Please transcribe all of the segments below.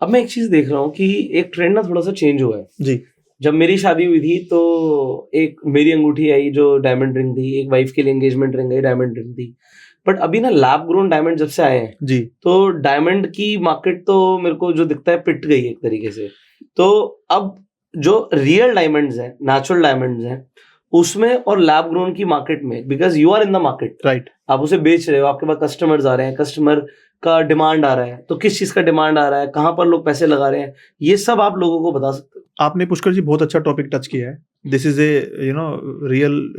अब मैं एक चीज देख रहा हूँ कि एक ट्रेंड ना थोड़ा सा चेंज हुआ है जी। जब मेरी शादी हुई थी तो एक मेरी अंगूठी आई जो डायमंड रिंग थी, एक वाइफ के लिए एंगेजमेंट रिंग आई डायमंड रिंग थी। बट अभी ना लैब ग्रोन डायमंड जब से आए हैं जी। तो डायमंड की मार्केट तो मेरे को जो दिखता है पिट गई एक तरीके से। तो अब जो रियल डायमंड्स हैं, नेचुरल डायमंड्स हैं, उसमें और लैब ग्रोन की मार्केट में, because you are in the market, right, आप उसे बेच रहे हो, आपके पास कस्टमर्स आ रहे हैं, कस्टमर का डिमांड आ रहा है, तो किस चीज का डिमांड आ रहा है, कहां पर लोग पैसे लगा रहे हैं, ये सब आप लोगों को बता सकते हो। आपने पुष्कर जी बहुत अच्छा टॉपिक टच किया है। This is a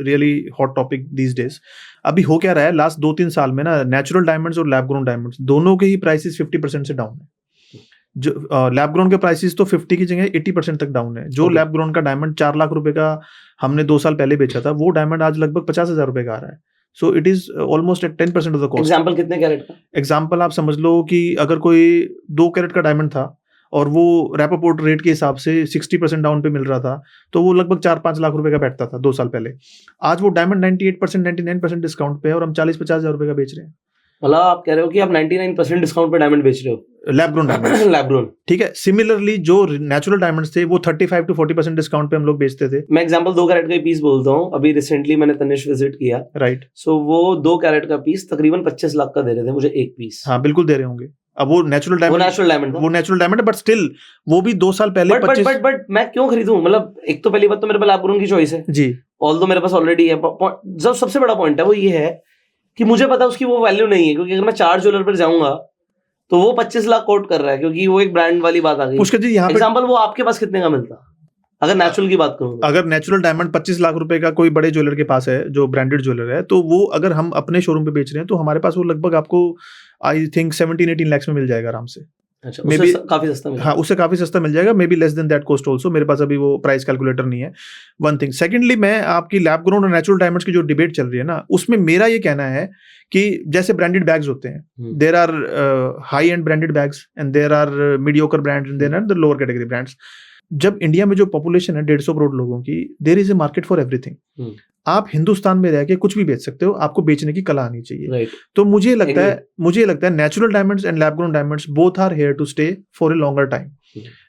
really hot topic these days. अभी हो क्या रहा है लास्ट 2-3 साल में ना, नेचुरल डायमंड्स और लैब ग्रोन डायमंड्स दोनों के ही प्राइसेस 50% से डाउन है। जो लैब ग्रोन के प्राइसेस तो 50 की जगह 80% तक डाउन है। जो लैब ग्रोन का डायमंड 4 लाख रुपए का हमने 2 साल पहले बेचा था, वो डायमंड आज लगभग 50,000 रुपए का आ रहा है। So it is almost at 10% of the cost. Example कितने कैरेट का? एग्जाम्पल आप समझ लो कि अगर कोई 2 कैरेट का डायमंड था और वो रैपोर्ट रेट के हिसाब से 60% डाउन पे मिल रहा था, तो वो लगभग 4-5 लाख रुपए का बैठता था 2 साल पहले। आज वो डायमंड 98% 99% डिस्काउंट पे है और हम 40-50 हजार रुपए का बेच रहे हैं। मतलब आप कह रहे हो कि आप 99% डिस्काउंट पे डायमंड बेच रहे हो, lab grown diamond. Lab grown, ठीक है। सिमिलरली जो नेचुरल डायमंड्स थे वो 35 to 40% डिस्काउंट पे हम लोग बेचते थे। मैं एग्जांपल 2 कैरेट का ही पीस बोलता हूँ। अभी रिसेंटली मैंने तनिष्क विजिट किया, राइट। सो वो 2 कैरेट का पीस तकरीबन 25 लाख का दे रहे थे मुझे एक पीस। हाँ बिल्कुल दे रहे होंगे। अब वो नेचुरल डायमंड, वो नेचुरल डायमंड है, बट स्टिल वो भी 2 साल पहले बट मैं क्यों खरीदूं? मतलब एक तो पहली बात तो मेरे पास लैब ग्रोन की चॉइस है जी, ऑल्दो मेरे पास ऑलरेडी है। जो सबसे बड़ा पॉइंट है वो ये है कि मुझे पता है उसकी वो वैल्यू नहीं है, क्योंकि अगर मैं 4 ज्वेलर पर जाऊंगा तो वो 25 लाख कोट कर रहा है, क्योंकि वो एक ब्रांड वाली बात आ गई। पुष्कर जी यहाँ पे एग्जांपल वो आपके पास कितने का मिलता अगर नेचुरल की बात करूं? अगर नेचुरल डायमंड 25 लाख रुपए का कोई बड़े ज्वेलर के पास है जो ब्रांडेड ज्वेलर है, तो वो अगर हम अपने शोरूम पे बेच रहे हैं तो हमारे पास वो लगभग आपको आई थिंक 17-18 लाख में मिल जाएगा आराम से। अच्छा, उससे काफी सस्ता मिल जाएगा। हाँ, उससे काफी सस्ता मिल जाएगा, may be less than that cost also. मेरे पास अभी वो प्राइस कैलकुलेटर नहीं है, वन थिंग। सेकेंडली, मैं आपकी लैब ग्रोन और नेचुरल डायमंड्स की जो डिबेट चल रही है ना, उसमें मेरा ये कहना है कि जैसे ब्रांडेड बैग्स होते हैं, there are high end branded bags and there are mediocre brands and there are the lower category brands. जब इंडिया में जो पॉपुलेशन है 150 करोड़ लोगों की, there is a market for everything. आप हिंदुस्तान में रह के कुछ भी बेच सकते हो, आपको बेचने की कला आनी चाहिए। Right. तो मुझे लगता है natural diamonds and lab grown diamonds both are here to stay for a longer time.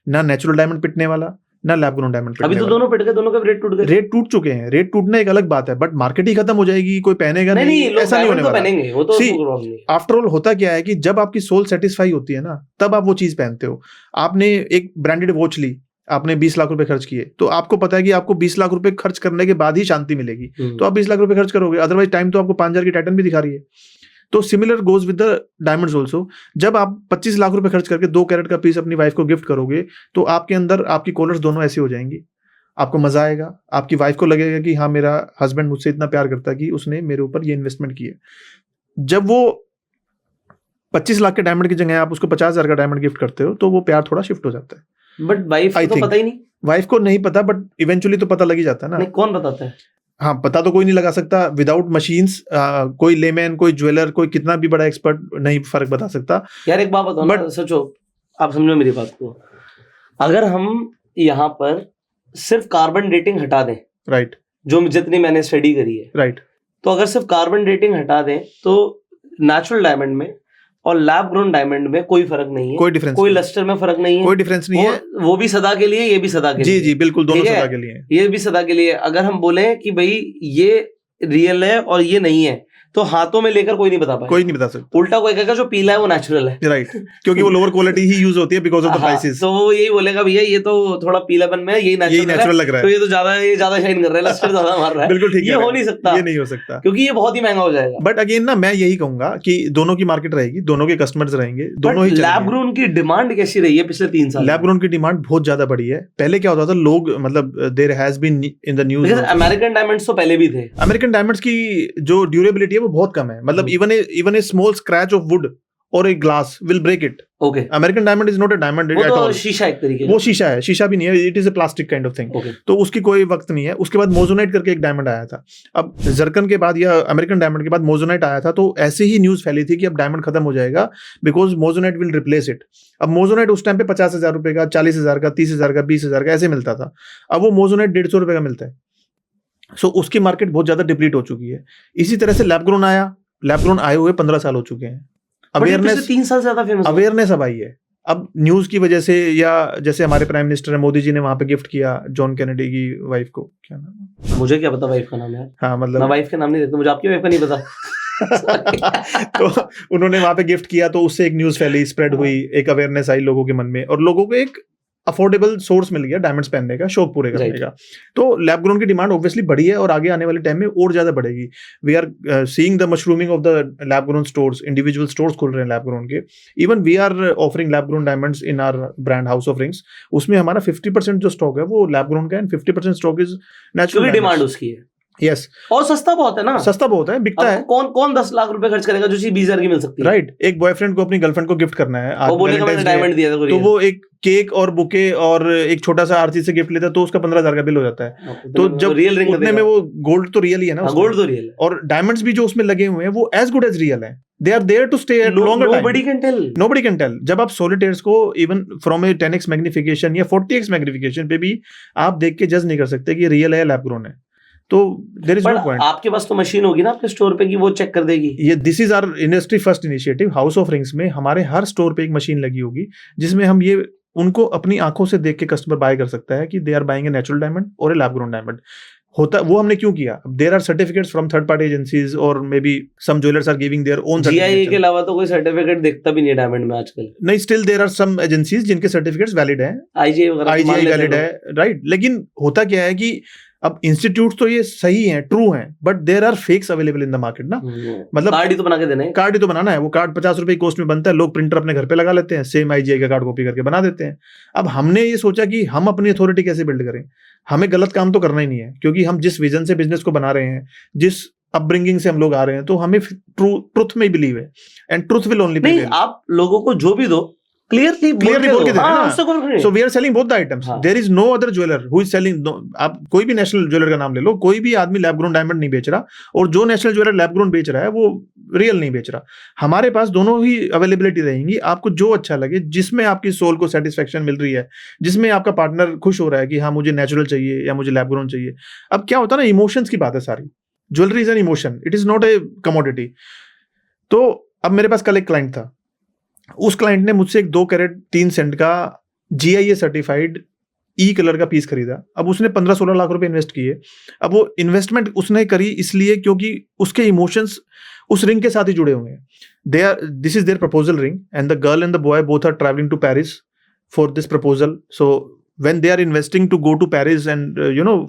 ना नेचुरल डायमंड पिटने वाला, ना लैब ग्रोन डायमंड पिटने वाला। अभी तो दोनों पिट गए, दोनों का रेट टूट गए। रेट टूट चुके हैं। रेट टूटना एक अलग बात है, बट मार्केट ही खत्म हो जाएगी, कोई पहनेगा नहीं, ऐसा नहीं होने वाला। आफ्टर ऑल होता क्या है कि जब आपकी सोल सेटिस्फाई होती है ना, तब आप वो चीज पहनते हो। आपने एक ब्रांडेड वॉच ली, आपने 20 लाख रुपए खर्च किए, तो आपको पता है कि आपको 20 लाख रुपए खर्च करने के बाद ही शांति मिलेगी, तो आप 20 लाख रुपए खर्च करोगे। अदरवाइज टाइम तो आपको 5,000 की टाइटन भी दिखा रही है। तो similar goes with the diamonds also. जब आप 25 लाख रुपए खर्च करके 2 कैरेट का पीस अपनी वाइफ को गिफ्ट करोगे, तो आपके अंदर आपकी कॉलर्स दोनों ऐसी हो जाएंगी, आपको मजा आएगा, आपकी वाइफ को लगेगा कि हाँ, मेरा हस्बैंड मुझसे इतना प्यार करता है कि उसने मेरे ऊपर ये इन्वेस्टमेंट की है। जब वो 25 लाख के डायमंड की जगह आप उसको 50,000 का डायमंड गिफ्ट करते हो, तो वो प्यार थोड़ा शिफ्ट हो जाता है। बट वाइफ को तो पता ही नहीं। वाइफ को नहीं पता, बट इवेंचुअली तो पता लग ही जाता है ना। नहीं, कौन बताता है? हाँ, पता तो कोई नहीं लगा सकता विदाउट मशीन्स। कोई लेमैन, कोई ज्वेलर, कोई कितना भी बड़ा एक्सपर्ट नहीं फर्क बता सकता। यार एक बात बताओ ना, सोचो, आप समझो मेरी बात को। अगर हम यहाँ पर सिर्फ कार्बन डेटिंग हटा दें, राइट, जो जितनी मैंने स्टडी करी है, राइट, तो अगर सिर्फ कार्बन डेटिंग हटा दें तो नेचुरल डायमंड में और लैब ग्रोन डायमंड में कोई फर्क नहीं है, कोई डिफरेंस, कोई लस्टर में फर्क नहीं है, कोई डिफरेंस नहीं है। वो भी सदा के लिए, ये भी सदा के लिए। जी, बिल्कुल, दोनों सदा के लिए, ये भी सदा के लिए। अगर हम बोले कि भाई ये रियल है और ये नहीं है, तो हाथों में लेकर कोई नहीं बता पाएगा, कोई नहीं बता सकता। उल्टा कोई कहेगा जो पीला है वो नेचुरल है, राइट, क्योंकि वो लोअर क्वालिटी ही यूज होती है बिकॉज ऑफ द प्राइसेस। तो वो यही बोलेगा भैया ये तो थोड़ा पीलापन में यही नेचुरल लग रहा है, तो ये तो ज्यादा शाइन कर रहा है, लस्टर ज्यादा मार रहा है। बिल्कुल ठीक है, ये हो नहीं सकता, ये नहीं हो सकता, क्योंकि ये बहुत ही महंगा हो जाएगा। बट अगेन ना, मैं यही कहूंगा कि दोनों की मार्केट रहेगी, दोनों के कस्टमर्स रहेंगे, दोनों ही। लैब ग्रोन की डिमांड कैसी रही है पिछले 3 साल? लैब ग्रोन की डिमांड बहुत ज्यादा बढ़ी है। पहले क्या होता था, लोग मतलब there has been in the news, American diamonds तो पहले भी थे। अमेरिकन डायमंड्स की जो ड्यूरेबिलिटी है वो बहुत कम है। मतलब even a small scratch of wood और a glass will break it. Okay, American diamond is not a diamond at all. शीशा एक तरीके, वो शीशा है, शीशा भी नहीं है, it is a plastic kind of thing. तो उसकी कोई वक्त नहीं है। उसके बाद मोजोनाइट करके एक डायमंड आया था। अब जर्कन के बाद या अमेरिकन डायमंड के बाद मोजोनाइट आया था, तो ऐसे ही न्यूज फैली थी कि अब डायमंड खत्म हो जाएगा बिकॉज मोजोनाइट विल रिप्लेस इट। अब मोजोनाइट उस टाइम पे 50,000 रुपए का, 40,000 का, 30,000 का, 20,000 का ऐसे मिलता था। अब वो मोजोनाइट 150 रुपए का मिलता है। सो उसकी मार्केट बहुत ज्यादा डिप्लीट हो चुकी है। इसी तरह से लैब ग्रोन आया, लैब ग्रोन आए हुए 15 साल हो चुके हैं। अवेयरनेस 3 साल से ज्यादा फेमस, अवेयरनेस अब आई है। अब न्यूज की वजह से, या जैसे हमारे प्राइम मिनिस्टर है मोदी जी ने वहां पे गिफ्ट किया जॉन कैनेडी की वाइफ को, क्या नाम है? मुझे क्या पता वाइफ का नाम है। हाँ मतलब मैं वाइफ का नाम नहीं देखता, मुझे आपकी वाइफ का नहीं पता। तो उन्होंने वहां पे गिफ्ट किया, तो उससे एक न्यूज फैली, स्प्रेड हुई, एक अवेयरनेस आई लोगों के मन में, और लोगों को एक अफोर्डेबल सोर्स मिल गया डायमंड्स पहनने का, शौक पूरे करने का। तो लैब ग्रोन की डिमांड ऑब्वियसली बढ़ी है और आगे आने वाले टाइम में और ज्यादा बढ़ेगी। We are seeing the mushrooming of the lab grown stores, individual stores खुल रहे हैं लैब ग्रोन के। Even we are offering lab grown diamonds in our brand House of Rings. उसमें हमारा 50% जो स्टॉक है वो लैब ग्रोन का है, and 50% stock is natural. Demand उसकी है। यस, और सस्ता बहुत है ना, सस्ता बहुत है, बिकता है। कौन कौन 10 लाख रुपए खर्च करेगा जो चीज 20,000 की मिल सकती है? राइट, एक बॉयफ्रेंड को अपनी गर्लफ्रेंड को गिफ्ट करना है, वो बोलेगा मैंने डायमंड दिया था, तो वो एक केक और बुके और एक छोटा सा आरसी से गिफ्ट लेता है, तो उसका 15,000 का बिल हो जाता है। तो जब रियल रिंग उतने में वो गोल्ड तो रियल ही है ना, गोल्ड तो रियल है, और डायमंड्स भी जो उसमें लगे हुए हैं वो एज गुड एज रियल है। They are there to stay at longer time. Nobody can tell. जब आप सोलिटेयर्स को even from A 10x magnification या 40x मैग्निफिकेशन पे भी आप देख के जज नहीं कर सकते कि ये रियल है, लैब ग्रोन है। तो देयर इज नो पॉइंट। आपके पास तो मशीन होगी ना आपके स्टोर पे कि वो चेक कर देगी। ये this is our industry first initiative. House of Rings में हमारे हर स्टोर पे एक मशीन लगी होगी जिसमें हम ये उनको अपनी आंखों से देख के कस्टमर बाय कर सकता है कि they are buying a natural diamond और ए लैब ग्रोन डायमंड। होता वो हमने क्यों किया? There are certificates from third party agencies और maybe some jewellers are giving their own certificate. GIA के अलावा तो कोई सर्टिफिकेट दिखता भी नहीं है डायमंड में आजकल। नहीं, still there are some agencies जिनके सर्टिफिकेट्स वैलिड है, आईजीआई वैलिड है, राइट। लेकिन होता क्या है कि अब इंस्टीट्यूट तो ये सही हैं, ट्रू हैं, but there are fakes available in the market ना। मतलब कार्ड ही तो बना के देना है, कार्ड ही तो बनाना है। वो कार्ड 50 रुपए कॉस्ट में बनता है, लोग प्रिंटर अपने घर पे लगा लेते हैं, सेम आईजीआई का कार्ड कॉपी करके बना देते हैं। अब हमने ये सोचा कि हम अपनी अथॉरिटी कैसे बिल्ड करें। हमें गलत काम तो करना ही नहीं है, क्योंकि हम जिस विजन से बिजनेस को बना रहे हैं, जिस अपब्रिंगिंग से हम लोग आ रहे हैं, तो हमें ट्रुथ में बिलीव है, and truth will only prevail. आप लोगों को जो भी दो क्लियरली बोल के देना। So we are selling both the items. There is no other jeweller who is selling. आप कोई भी नेशनल ज्वेलर का नाम ले लो, कोई भी आदमी लैब ग्रोन डायमंड नहीं बेच रहा, और जो नेशनल ज्वेलर लैब ग्रोन बेच रहा है वो रियल नहीं बेच रहा। हमारे पास दोनों ही अवेलेबिलिटी रहेंगी। आपको जो अच्छा लगे, जिसमें आपकी सोल को सेटिस्फेक्शन मिल रही है, जिसमें आपका पार्टनर खुश हो रहा है कि हाँ मुझे नेचुरल चाहिए या मुझे लैब ग्रोन चाहिए। अब क्या होता है ना, इमोशंस की बात है सारी। Jewellery is an emotion, it is not a commodity. तो अब मेरे पास कल एक क्लाइंट था, उस क्लाइंट ने मुझसे एक 2 कैरेट 3 सेंट का जीआईए सर्टिफाइड ई कलर का पीस खरीदा। अब उसने 15-16 लाख रुपए इन्वेस्ट किए। अब वो इन्वेस्टमेंट उसने करी इसलिए क्योंकि उसके इमोशंस उस रिंग के साथ ही जुड़े हुए हैं। This is their proposal ring, and the girl and the boy both are travelling to Paris for this proposal. So when they are investing to go to Paris and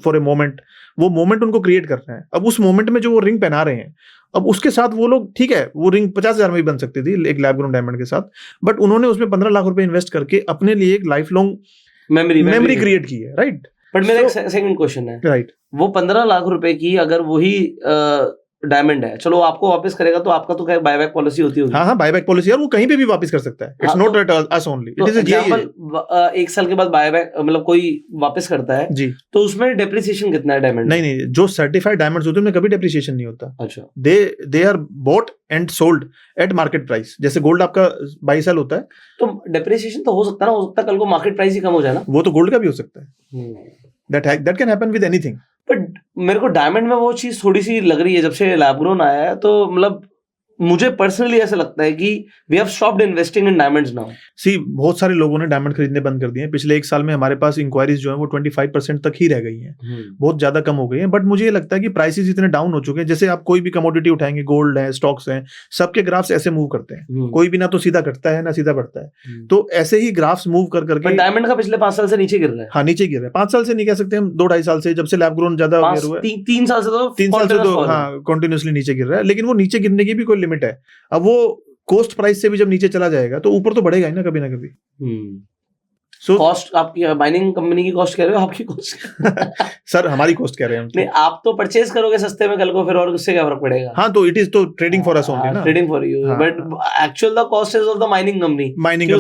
for a moment, वो moment उनको create करना है। अब उस moment में जो वो ring पहना रहे हैं, अब उसके साथ वो लोग, ठीक है वो रिंग 50,000 में भी बन सकती थी एक लैब ग्रोन डायमंड के साथ, बट उन्होंने उसमें 15 लाख रुपए इन्वेस्ट करके अपने लिए एक लाइफ लॉन्ग मेमोरी क्रिएट की है, राइट। बट मेरा एक सेकंड क्वेश्चन है, राइट, वो 15 लाख रुपए की अगर वही डायमंड है, चलो आपको वापस करेगा तो आपका तो क्या बायबैक पॉलिसी होती होगी? हाँ बायबैक पॉलिसी, और वो कहीं पे भी वापस कर सकता है। It's not at us only, it is example. 1 साल के बाद बायबैक, मतलब कोई वापस करता है जी, तो उसमें डेप्रिसिएशन कितना है डायमंड? नहीं, जो सर्टिफाइड डायमंड्स होते हैं उनमें कभी डेप्रिसिएशन नहीं होता। अच्छा, they are bought and sold at market price. जैसे गोल्ड आपका 22 साल होता है, तो डेप्रिसिएशन तो हो सकता है ना, हो सकता है कल को मार्केट प्राइस ही कम हो जाए ना। वो तो गोल्ड का भी हो सकता है। That can happen with anything. But मेरे को डायमंड में वो चीज थोड़ी सी लग रही है जब से लैब ग्रोन आया है, तो मतलब मुझे पर्सनली ऐसा लगता है कि we have stopped investing in diamonds now. See, बहुत सारे लोगों ने डायमंड खरीदने बंद कर दिए हैं। पिछले 1 साल में हमारे पास इंक्वायरीज जो है वो 25% तक ही रह गई हैं, बहुत ज्यादा कम हो गई हैं। बट मुझे ये लगता है कि प्राइसेस इतने डाउन हो चुके हैं। जैसे आप कोई भी कमोडिटी उठाएंगे, गोल्ड है, स्टॉक्स हैं, सबके ग्राफ्स ऐसे मूव करते हैं। कोई भी ना तो सीधा घटता है ना सीधा बढ़ता है, तो ऐसे ही ग्राफ्स मूव कर करके डायमंड का पिछले 5 साल से नीचे गिर रहा है। हाँ, नीचे गिर रहा है। 5 साल से नहीं कह सकते हम, 2-2.5 साल से, जब से लैब ग्रोन ज्यादा हुआ है। 3 साल से तो हाँ कंटिन्यूसली नीचे गिर रहा है। लेकिन वो नीचे गिरने की भी कोई लिमिट है। अब वो कॉस्ट प्राइस से भी जब नीचे चला जाएगा तो ऊपर तो बढ़ेगा ही ना कभी ना कभी। सो कॉस्ट आपकी माइनिंग कंपनी की कॉस्ट कह रहे हो, आपकी कॉस्ट? सर हमारी कॉस्ट कह रहे हैं हम। नहीं, आप तो परचेज करोगे सस्ते में कल को, फिर और उससे क्या फर्क पड़ेगा? हाँ, तो इट इज तो ट्रेडिंग फॉर अस ओनली ना, trading for you, but actual the cost is of the mining company. Mining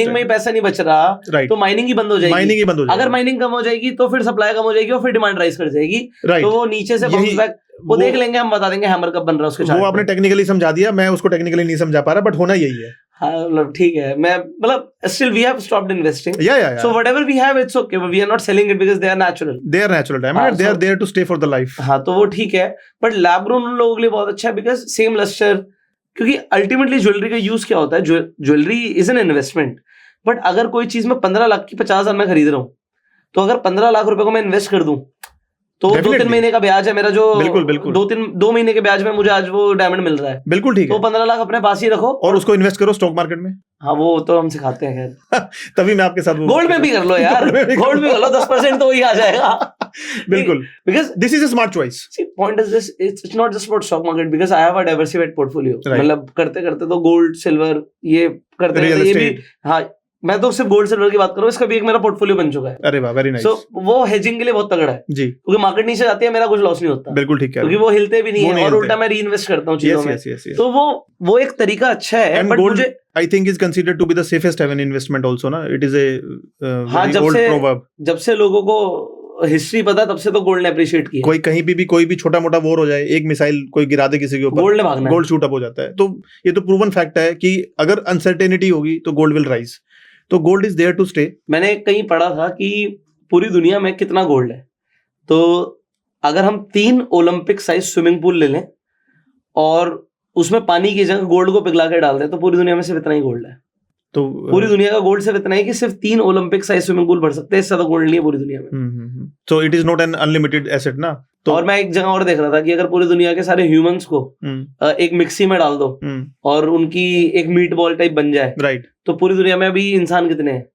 में ही पैसा नहीं बच रहा, तो माइनिंग ही बंद हो जाएगी। अगर माइनिंग कम हो जाएगी तो फिर सप्लाई कम हो जाएगी और फिर डिमांड राइज कर जाएगी, तो वो नीचे से बाउंस बैक वो देख लेंगे, हम बता देंगे हैमर कब बन रहा है उसके। वो आपने टेक्निकली समझा दिया, मैं उसको टेक्निकली नहीं समझा पा रहा, बट होना यही है। हाँ, मतलब ठीक है, मैं मतलब still we have stopped investing. Yeah. So whatever we have, it's okay. But we are not selling it because they are natural. They are natural diamond. They are there to stay for the life. हाँ, तो वो ठीक है, but lab grown उन लोगों के लिए बहुत अच्छा है because same luster. क्योंकि ultimately ज्वेलरी का यूज क्या होता है? Jewellery is an investment. But अगर कोई चीज में 15 लाख की 50,000 में खरीद रहा हूँ, तो अगर 15 लाख रुपए को मैं इन्वेस्ट कर दूं, तो 2-3 महीने का ब्याज है मेरा, जो बिल्कुल 2 महीने के ब्याज में मुझे आज वो डायमंड मिल रहा है, बिल्कुल ठीक है, तो 15 लाख अपने पास ही रखो और उसको इन्वेस्ट करो स्टॉक मार्केट में। हाँ, वो तो हम सिखाते हैं खैर। तभी मैं आपके साथ गोल्ड में भी कर लो यार, गोल्ड में कर लो, 10% तो वही आ जाएगा। बिल्कुल, because this is a smart choice. Point is this, it's not just about stock market, because I have a diversified portfolio. मतलब करते करते तो गोल्ड सिल्वर ये करते ये भी, हाँ मैं तो सिर्फ गोल्ड सिल्वर की बात कर रहा हूँ, इसका भी एक मेरा पोर्टफोलियो बन चुका है। अरे वाह, वेरी नाइस। सो वो हेजिंग के लिए बहुत तगड़ा है जी, क्योंकि मार्केट नीचे जाती है मेरा कुछ लॉस नहीं होता। बिल्कुल ठीक है, क्योंकि वो हिलते भी नहीं है, और उल्टा मैं री इन्वेस्ट करता हूँ चीजों में। तो वो एक तरीका अच्छा है। बट मुझे I think is considered to be the safest haven investment also, ना? It is a हाँ, old proverb. जब से लोगों को हिस्ट्री पता, तब से तो गोल्ड ने अप्रिशिएट किया। कोई कहीं भी कोई भी छोटा मोटा वॉर हो जाए, एक मिसाइल कोई गिरा दे किसी के ऊपर, गोल्ड ने भागना, गोल्ड शूट अप हो जाता है। तो ये तो प्रूवन फैक्ट है कि अगर अनसर्टेनिटी होगी तो गोल्ड विल राइज। तो gold is there to stay. मैंने कहीं पढ़ा था कि पूरी दुनिया में कितना गोल्ड है, तो अगर हम 3 ओलंपिक साइज स्विमिंग पूल ले लें और उसमें पानी की जगह गोल्ड को पिघला के डाल दें, तो पूरी दुनिया में सिर्फ इतना ही गोल्ड है। तो पूरी दुनिया का गोल्ड सिर्फ इतना है कि सिर्फ 3 ओलंपिक साइज स्विमिंग पूल भर सकते हैं, इससे ज्यादा गोल्ड नहीं है पूरी दुनिया में। सो it is not an unlimited asset ना। तो और मैं एक जगह और देख रहा था कि अगर पूरी दुनिया के सारे ह्यूमंस को एक मिक्सी में डाल दो और उनकी एक मीट बॉल टाइप बन जाए, राइट, तो पूरी दुनिया में अभी इंसान कितने हैं?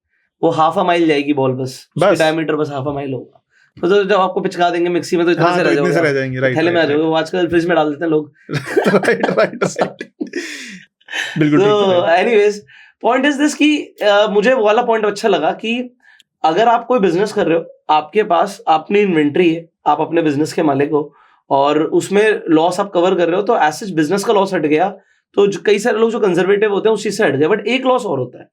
वो हाफ अ माइल जाएगी बॉल, बस डायमीटर बस हाफ अ माइल होगा। तो जब आपको पिचका देंगे मिक्सी में तो इतने से रह जाएंगे, थैले में आ जाओगे। वो आजकल फ्रिज में डाल देते हैं लोग। राइट बिल्कुल। तो एनीवेज पॉइंट इज दिस कि मुझे वो वाला पॉइंट अच्छा लगा कि अगर आप कोई बिजनेस कर रहे हो, आपके पास अपनी इन्वेंट्री है, आप अपने बिजनेस के मालिक हो, और उसमें लॉस आप कवर कर रहे हो, तो एज बिजनेस का लॉस हट गया। तो कई सारे लोग जो कंजर्वेटिव होते हैं उस चीज से हट गए। बट एक लॉस और होता है,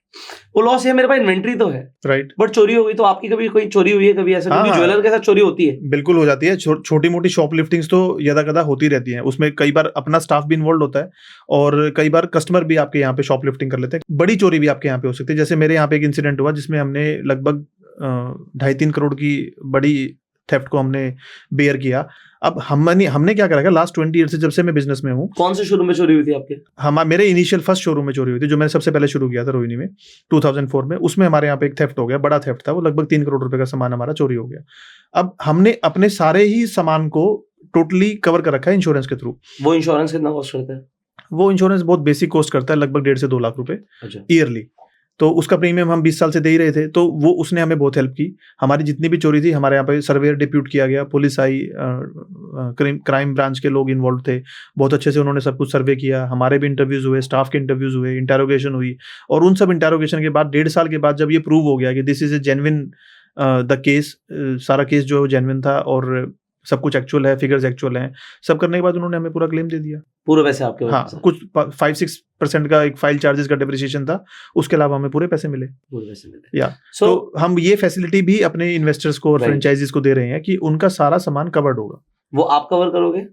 वो लॉस है मेरे पास इन्वेंट्री तो है, राइट, बट चोरी हो गई। तो आपकी कभी कोई चोरी हुई है कभी ऐसा? क्योंकि ज्वेलर के साथ चोरी होती है, बिल्कुल हो जाती है। छोटी मोटी शॉपलिफ्टिंग्स तो यदा कदा होती रहती हैं। उसमें कई बार अपना स्टाफ भी इन्वॉल्व होता है, और कई बार कस्टमर भी आपके यहाँ पे शॉपलिफ्टिंग कर लेते हैं। बड़ी चोरी भी आपके यहाँ पे हो सकती है। जैसे मेरे यहाँ पे एक इंसिडेंट हुआ जिसमें हमने लगभग 2.5-3 करोड़ की बड़ी थेफ्ट को हमने बेयर किया। अब हमने क्या करा, लास्ट 20 ईयर से जब से मैं बिजनेस में हूँ। कौन से शोरूम में चोरी हुई थी आपके? मेरे इनिशियल फर्स्ट शोरूम में चोरी हुई थी, जो मैंने सबसे पहले शुरू किया था रोहिणी में 2004 में। उसमें हमारे यहाँ पे एक थेफ्ट हो गया, बड़ा थेफ्ट था वो, लगभग 3 करोड़ रुपए का सामान हमारा चोरी हो गया। अब हमने अपने सारे ही सामान को टोटली कवर कर रखा है इंश्योरेंस के थ्रू। वो इंश्योरेंस कितना कॉस्ट करता है? वो इंश्योरेंस बहुत बेसिक कॉस्ट करता है, लगभग 1.5 से 2 लाख रुपए ईयरली। तो उसका प्रीमियम हम 20 साल से दे ही रहे थे। तो वो उसने हमें बहुत हेल्प की। हमारी जितनी भी चोरी थी, हमारे यहाँ पे सर्वेयर डिप्यूट किया गया, पुलिस आई, क्राइम ब्रांच के लोग इन्वॉल्व थे, बहुत अच्छे से उन्होंने सब कुछ सर्वे किया। हमारे भी इंटरव्यूज हुए, स्टाफ के इंटरव्यूज हुए, इंटेरोगेशन हुई, और उन सब इंटेरोगेशन के बाद 1.5 साल के बाद जब ये प्रूव हो गया कि this is a genuine the case, सारा केस जो है जेन्युइन था और सब कुछ एक्चुअल है, फिगर्स एक्चुअल हैं, सब करने के बाद उन्होंने हमें पूरा क्लेम दे दिया, पूरे पैसे आपके। हाँ, कुछ 5-6% का एक फाइल चार्जेस का डिप्रिसिएशन था, उसके अलावा हमें पूरे पैसे मिले। या तो हम ये फैसिलिटी भी अपने इन्वेस्टर्स को और फ्रेंचाइजीज को दे रहे हैं कि उनका सारा सामान कवर्ड होगा। वो आप कवर करोगे?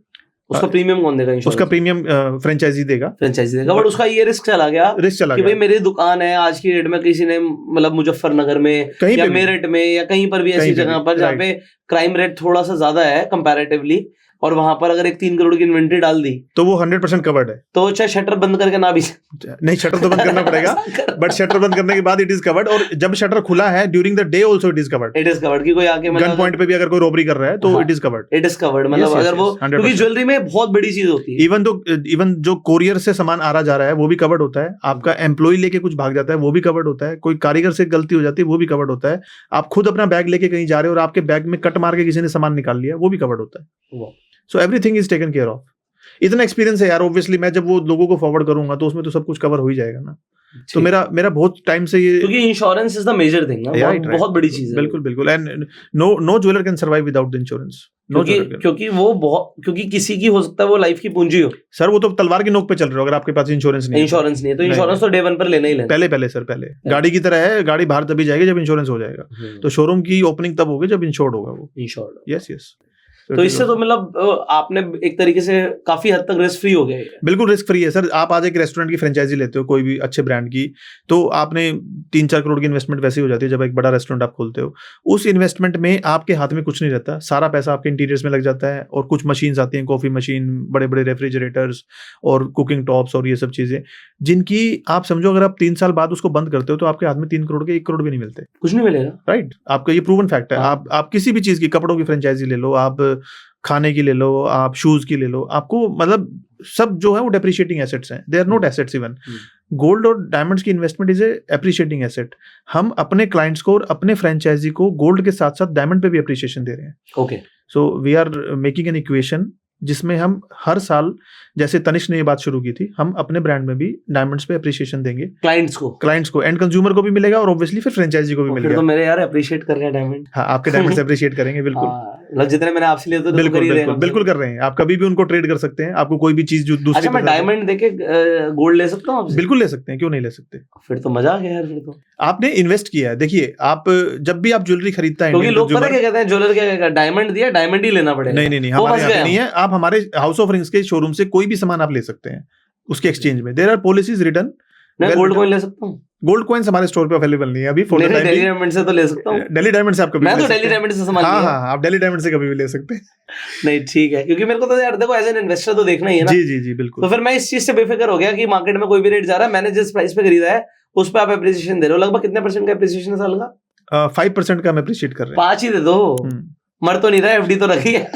उसका प्रीमियम कौन देगा? उसका प्रीमियम फ्रेंचाइजी देगा। बट उसका ये रिस्क चला गया कि भाई मेरी दुकान है, आज की डेट में किसी ने मतलब मुजफ्फरनगर में या मेरठ में या कहीं पर भी ऐसी जगह पर जहाँ पे क्राइम रेट थोड़ा सा ज्यादा है कंपैरेटिवली, और वहां पर अगर एक 3 करोड़ की इन्वेंट्री डाल दी तो वो 100% कवर्ड है। तो चाहे शटर बंद करके ना भी, नहीं शटर तो बंद करना पड़ेगा, बट शटर बंद करने के बाद इट इज कवर्ड। और जब शटर खुला है during the day also it is covered. कि कोई आके गन पॉइंट पे भी अगर कोई रॉबरी कर रहा है तो इट इज कवर्ड। मतलब अगर वो, क्योंकि ज्वेलरी में बहुत बड़ी चीज होती है। इवन जो कोरियर से सामान आ रहा जा रहा है वो भी कवर्ड होता है। आपका एम्प्लॉय लेके कुछ भाग जाता है वो भी कवर्ड होता है। कोई कारीगर से गलती हो जाती है वो भी कवर्ड होता है। आप खुद अपना बैग लेके कहीं जा रहे हो और आपके बैग में कट मार के किसी ने सामान निकाल लिया, वो भी कवर्ड होता है। So everything is taken care of. इतना एक्सपीरियंस है यार, ऑब्वियसली मैं जब वो लोगों को फॉरवर्ड करूंगा तो उसमें तो सब कुछ कवर हो ही जाएगा ना। तो मेरा बहुत टाइम से ये, क्योंकि insurance is the major thing ना, बहुत बड़ी चीज है। बिल्कुल। And no jeweller can survive without the insurance. क्योंकि किसी की हो सकता है वो लाइफ की पूंजी हो। सर वो तो तलवार की नोक पे चल रहे हो, अगर आपके पास इंश्योरेंस नहीं है तो इंश्योरेंस तो डे 1 पर लेना ही लेना। पहले गाड़ी की तरह है, गाड़ी बाहर तभी जाएगी जब इंश्योरेंस हो जाएगा। तो शोरूम की ओपनिंग तब होगी जब इंश्योर्ड होगा वो। Insured, yes. तो इससे तो मतलब आपने एक तरीके से काफी हद तक रिस्क फ्री हो गए। बिल्कुल रिस्क फ्री है सर। आप आज एक रेस्टोरेंट की फ्रेंचाइजी लेते हो कोई भी अच्छे ब्रांड की, तो आपने 3-4 करोड़ की इन्वेस्टमेंट वैसे ही हो जाती है जब एक बड़ा रेस्टोरेंट आप खोलते हो। उस इन्वेस्टमेंट में आपके हाथ में कुछ नहीं रहता, सारा पैसा आपके इंटीरियर्स में लग जाता है, और कुछ मशीन्स आती हैं, कॉफी मशीन, बड़े बड़े रेफ्रिजरेटर्स और कुकिंग टॉप्स और ये सब चीजें, जिनकी आप समझो अगर आप 3 साल बाद उसको बंद करते हो तो आपके हाथ में 3 करोड़ के 1 करोड़ भी नहीं मिलते, कुछ नहीं मिलेगा। राइट, आपका ये प्रूवन फैक्ट है। आप किसी भी चीज की, कपड़ों की फ्रेंचाइजी ले लो, आप खाने की ले लो, आप शूज की ले लो, आपको मतलब सब जो है वो डेप्रिशिएटिंग एसेट्स हैं, they are not assets even. Gold और डायमंड्स की investment is a appreciating asset. हम अपने क्लाइंट्स को और अपने फ्रेंचाइजी को गोल्ड के साथ साथ डायमंड पे भी अप्रिशिएशन दे रहे हैं। Okay, so we are making an equation जिसमें हम हर साल, जैसे तनिष्क ने ये बात शुरू की थी, हम अपने ब्रांड में भी डायमंड्स पे अप्रिशिएशन देंगे क्लाइंट्स को, एंड कंज्यूमर को भी मिलेगा, और ऑब्वियसली फिर फ्रेंचाइजी को भी मिलेगा। तो मेरे यार अप्रिशिएट कर रहे हैं डायमंड। हाँ, आपके डायमंड्स अप्रिशिएट करेंगे, बिल्कुल। मतलब जितने मैंने आपसे लिए तो बिल्कुल कर रहे हैं। आप कभी भी उनको ट्रेड कर सकते हैं, आपको कोई भी चीज जो दूसरी। अच्छा, मैं डायमंड देके गोल्ड ले सकता हूँ? बिल्कुल ले सकते हैं, क्यों नहीं ले सकते। फिर तो मजा आ गया यार। फिर तो आपने इन्वेस्ट किया है। देखिए, आप जब भी आप ज्वेलरी खरीदता है, क्योंकि लोग पता क्या कहते हैं, ज्वेलर क्या, डायमंड दिया, डायमंड ही लेना पड़ेगा। नहीं, हमारे यहाँ नहीं है। आप हमारे हाउस ऑफ रिंग्स के शोरूम से कोई भी सामान आप ले सकते हैं उसके एक्सचेंज में। There are policies written. मैं गोल्ड कॉइन ले सकता हूँ? गोल्ड कॉइन्स हमारे स्टोर पे अवेलेबल नहीं है अभी। दिल्ली डायमंड से तो ले सकता हूँ। दिल्ली डायमंड से आप कभी, मैं तो दिल्ली डायमंड से सामान लिया। हाँ, आप दिल्ली डायमंड से कभी भी ले सकते हैं। नहीं, ठीक है, क्योंकि मेरे को तो यार देखो, एज एन इन्वेस्टर तो देखना ही है ना। जी, बिल्कुल। तो फिर मैं इस चीज से बेफिक्र हो गया कि मार्केट में कोई भी रेट जा रहा है, मैंने जिस प्राइस पे खरीदा है उस पे आप एप्रिसिएशन दे रहे हो। लगभग कितने % का एप्रिसिएशन साल का? 5% का हम एप्रिशिएट कर रहे हैं। 5 ही दे दो, मर तो नहीं रहा, FD तो रखी है।